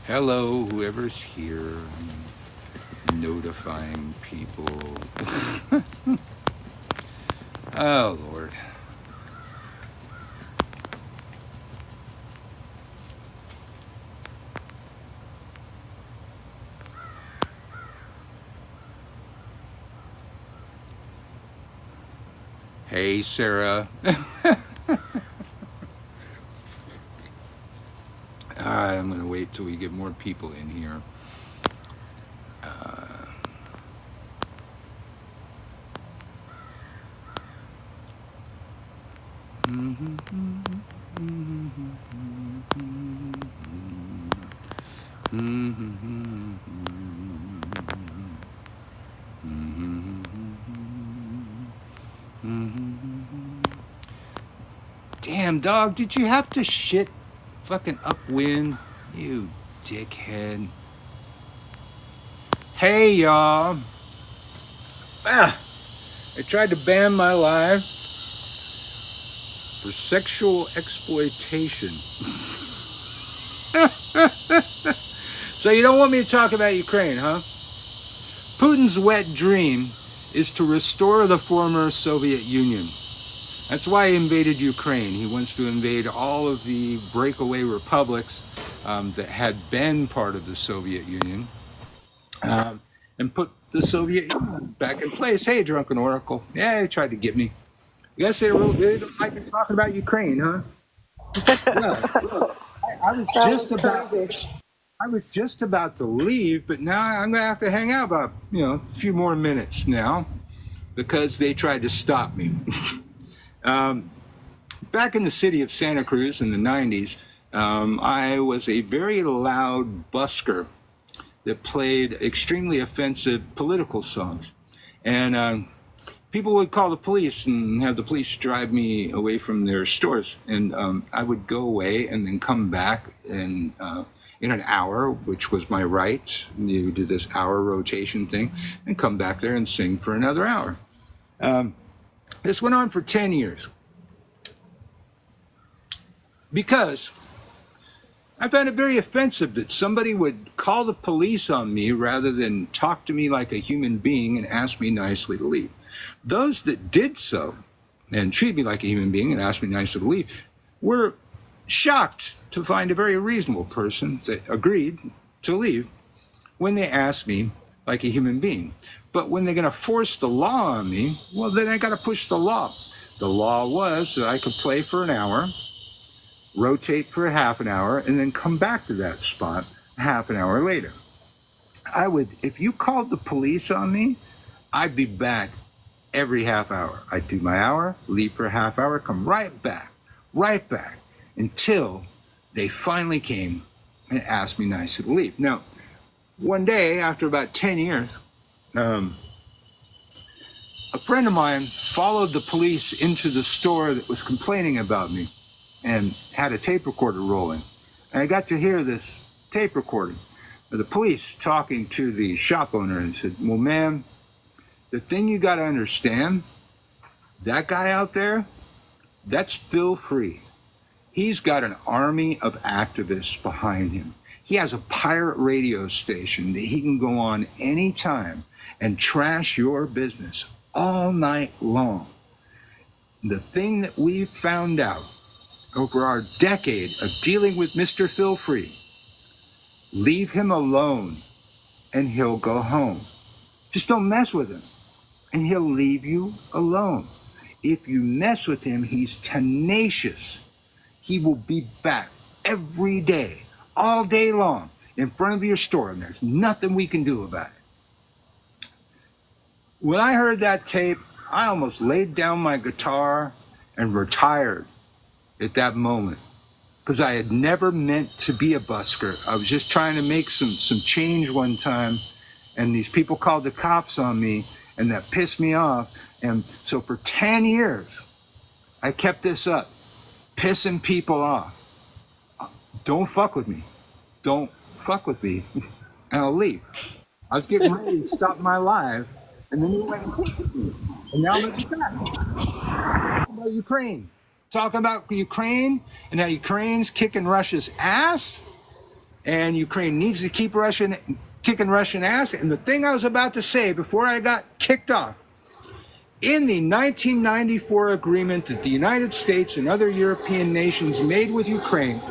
Hello, whoever's here, notifying people. Oh, Lord. Hey, Sarah. I'm going to wait till we get more people in here. Damn, dog, did you have to shit fucking upwind? You dickhead. Hey, y'all. I tried to ban my live for sexual exploitation. So you don't want me to talk about Ukraine, huh? Putin's wet dream is to restore the former Soviet Union. That's why he invaded Ukraine. He wants to invade all of the breakaway republics that had been part of the Soviet Union and put the Soviet Union back in place. Hey, Drunken Oracle. Yeah, they tried to get me. You guys say they don't like us talking about Ukraine, huh? Well, I was just about to leave, but now I'm going to have to hang out about, a few more minutes now because they tried to stop me. Back in the city of Santa Cruz in the 90s, I was a very loud busker that played extremely offensive political songs. And people would call the police and have the police drive me away from their stores. And I would go away and then come back in an hour, which was my right. You do this hour rotation thing and come back there and sing for another hour. This went on for 10 years. Because I found it very offensive that somebody would call the police on me rather than talk to me like a human being and ask me nicely to leave. Those that did so and treated me like a human being and asked me nicely to leave were shocked to find a very reasonable person that agreed to leave when they asked me like a human being. But when they're going to force the law on me, well, then I got to push the law. The law was that I could play for an hour, rotate for a half an hour, and then come back to that spot a half an hour later. If you called the police on me, I'd be back every half hour. I'd do my hour, leave for a half hour, come right back, until they finally came and asked me nicely to leave. Now, one day, after about 10 years, a friend of mine followed the police into the store that was complaining about me and had a tape recorder rolling. And I got to hear this tape recording of the police talking to the shop owner and said, well, man, the thing you got to understand, that guy out there, that's Phil Free. He's got an army of activists behind him. He has a pirate radio station that he can go on anytime and trash your business all night long. The thing that we've found out over our decade of dealing with Mr. Phil Free, leave him alone and he'll go home. Just don't mess with him and he'll leave you alone. If you mess with him, he's tenacious. He will be back every day, all day long. in front of your store, and there's nothing we can do about it. When I heard that tape, I almost laid down my guitar and retired at that moment, because I had never meant to be a busker. I was just trying to make some change one time, and these people called the cops on me, and that pissed me off. And so for 10 years, I kept this up, pissing people off. Don't fuck with me. Don't fuck with me. And I'll leave. I was getting ready to stop my life, and then you went and fucked with me. And now I'm back. About Ukraine. Talking about Ukraine and how Ukraine's kicking Russia's ass, and Ukraine needs to keep kicking Russian ass. And the thing I was about to say before I got kicked off, in the 1994 agreement that the United States and other European nations made with Ukraine,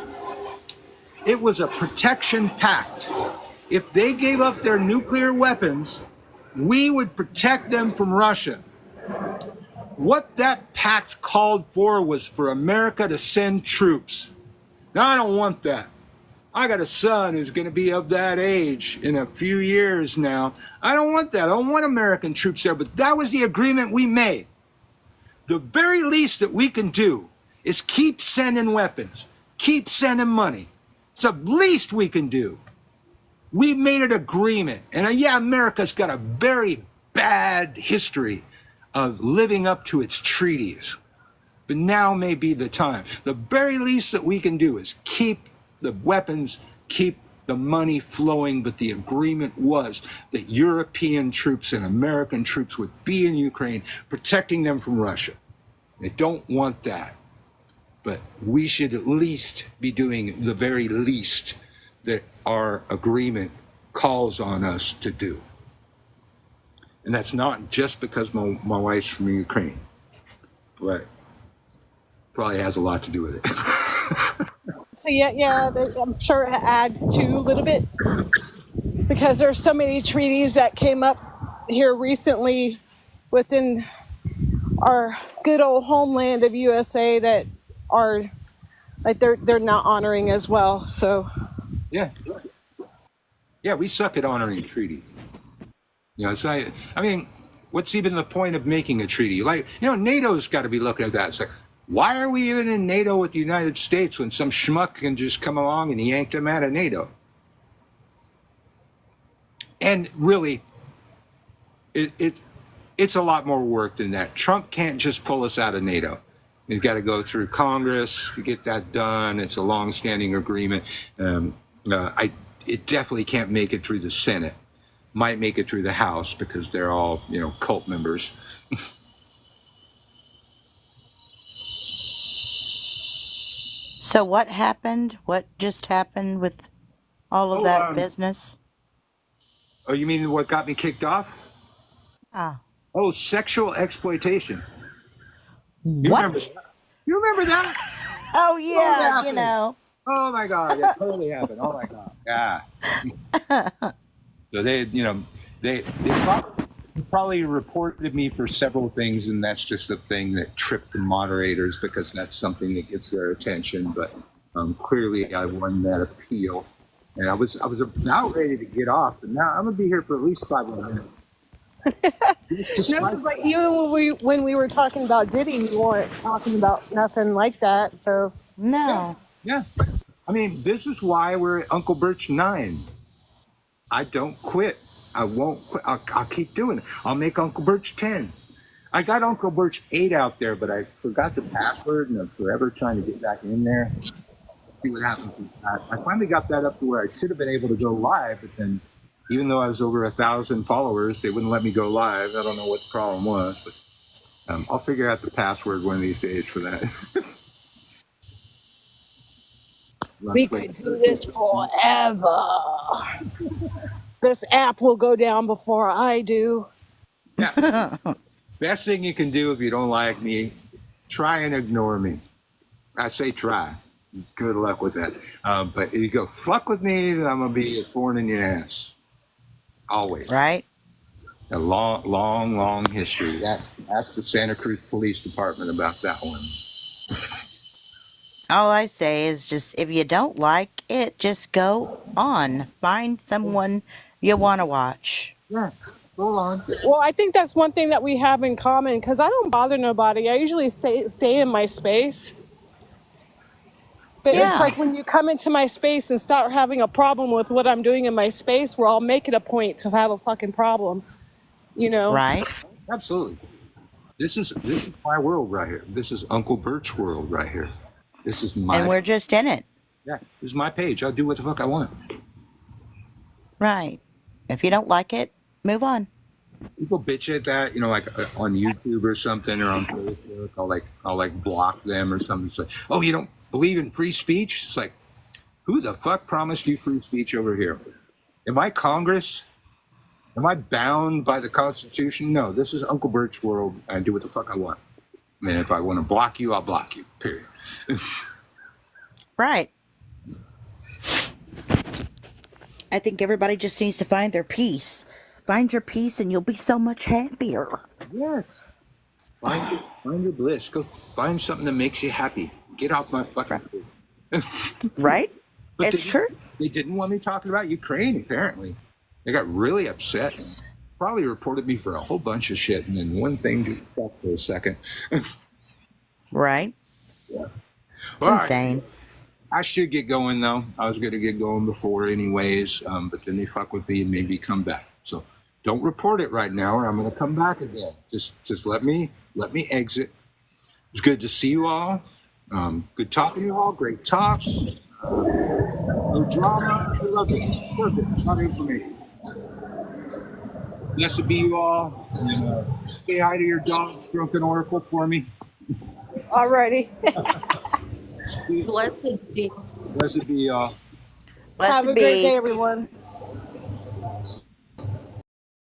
it was a protection pact. If they gave up their nuclear weapons, we would protect them from Russia. What that pact called for was for America to send troops. Now, I don't want that. I got a son who's going to be of that age in a few years now. I don't want that. I don't want American troops there, but that was the agreement we made. The very least that we can do is keep sending weapons, keep sending money. It's the least we can do. We made an agreement. And yeah, America's got a very bad history of living up to its treaties. But now may be the time. The very least that we can do is keep the weapons, keep the money flowing. But the agreement was that European troops and American troops would be in Ukraine, protecting them from Russia. They don't want that. But we should at least be doing the very least that our agreement calls on us to do. And that's not just because my wife's from Ukraine, but probably has a lot to do with it. So yeah, I'm sure it adds to a little bit, because there's so many treaties that came up here recently within our good old homeland of USA that are like they're not honoring as well. So Yeah, we suck at honoring treaties. You know, so I mean, what's even the point of making a treaty? Like, you know, NATO's got to be looking at that. It's like, why are we even in NATO with the United States when some schmuck can just come along and yank them out of NATO? And really, it's a lot more work than that. Trump can't just pull us out of NATO. We've got to go through Congress to get that done. It's a long-standing agreement. It definitely can't make it through the Senate. Might make it through the House because they're all, you know, cult members. So what happened? What just happened with all of that business? Oh, you mean what got me kicked off? Ah, Oh, sexual exploitation. You remember what? that? You remember that? Oh Totally yeah, you happened. know. Oh my God, it totally happened. Oh my God, yeah. So they probably reported me for several things, and that's just the thing that tripped the moderators because that's something that gets their attention. But clearly, I won that appeal, and I was about ready to get off, but now I'm gonna be here for at least 5 more minutes. It's just no, 'cause like even when we were talking about Diddy, we weren't talking about nothing like that. So No. yeah. I mean, this is why we're at Uncle Birch 9. I don't quit. I won't quit. I'll keep doing it. I'll make Uncle Birch 10. I got Uncle Birch 8 out there, but I forgot the password, and I'm forever trying to get back in there. See what happens with that. I finally got that up to where I should have been able to go live, but then even though I was over 1,000 followers, they wouldn't let me go live. I don't know what the problem was, but I'll figure out the password one of these days for that. we could do this forever. This app will go down before I do. Yeah. Best thing you can do if you don't like me, try and ignore me. I say try. Good luck with that. But if you go fuck with me, then I'm gonna be a thorn in your ass. Always. Right? A long history. Ask the Santa Cruz Police Department about that one. All I say is just if you don't like it, just go on. Find someone you want to watch. Yeah, go on. Well, I think that's one thing that we have in common because I don't bother nobody. I usually stay in my space. But it's Yeah, like when you come into my space and start having a problem with what I'm doing in my space, where I'll make it a point to have a fucking problem, you know? right? Absolutely. This is my world right here. This is Uncle Bert's world right here. This is And my we're just in it. yeah. This is my page. I'll do what the fuck I want. Right. If you don't like it, move on. People bitch at that, like on YouTube or something or on Facebook. I'll like block them or something. It's like, oh, you don't believe in free speech? It's like, who the fuck promised you free speech over here? Am I Congress? Am I bound by the Constitution? No, this is Uncle Bert's world. I do what the fuck I want. I mean, if I want to block you, I'll block you. Period. Right. I think everybody just needs to find their peace. Find your peace and you'll be so much happier. Yes. Find your bliss. Go find something that makes you happy. Get off my fucking food. Right? But It's true. They didn't want me talking about Ukraine, apparently. They got really upset. Probably reported me for a whole bunch of shit, and then one thing just stuck for a second. Right? Yeah. It's insane. I should get going, though. I was going to get going before anyways, but then they fuck with me and made me come back. So don't report it right now, or I'm going to come back again. Just let me exit. It's good to see you all. Good talking to you all. Great talks. No drama. I love it. Perfect. A lot of information. Blessed be you all. And, say hi to your dog, Drunken Oracle, for me. Alrighty. Blessed be. Blessed be y'all. Blessed Have a be. great day, everyone.